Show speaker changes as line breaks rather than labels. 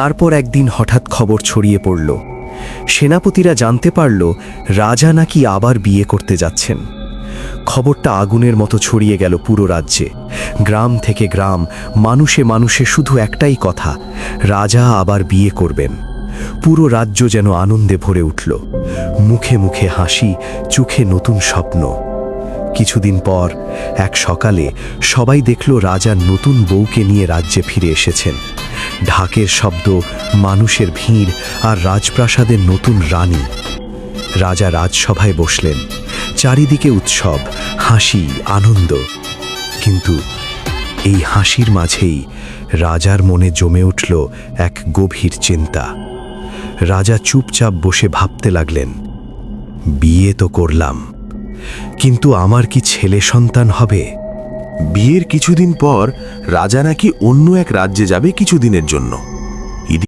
তারপর একদিন হঠাৎ খবর ছড়িয়ে পড়ল। সেনাপতিরা জানতে পারল রাজা নাকি আবার বিয়ে করতে যাচ্ছেন। খবরটা আগুনের মতো ছড়িয়ে গেল পুরো রাজ্যে। গ্রাম থেকে গ্রাম, মানুষে মানুষে শুধু একটাই কথা, রাজা আবার বিয়ে করবেন। পুরো রাজ্য যেন আনন্দে ভরে উঠল। মুখে মুখে হাসি, চোখে নতুন স্বপ্ন। কিছুদিন পর এক সকালে সবাই দেখল রাজা নতুন বউকে নিয়ে রাজ্যে ফিরে এসেছেন। ঢাকের শব্দ, মানুষের ভিড় আর রাজপ্রাসাদের নতুন রানী। রাজা রাজসভায় বসলেন। চারিদিকে উৎসব, হাসি, আনন্দ। কিন্তু এই হাসির মাঝেই রাজার মনে জমে উঠল এক গভীর চিন্তা। রাজা চুপচাপ বসে ভাবতে লাগলেন, বিয়ে তো করলাম, কিন্তু আমার কি ছেলে সন্তান হবে?
বিয়ের কিছুদিন পর রাজা নাকি অন্য এক রাজ্যে যাবে কিছুদিনের জন্য।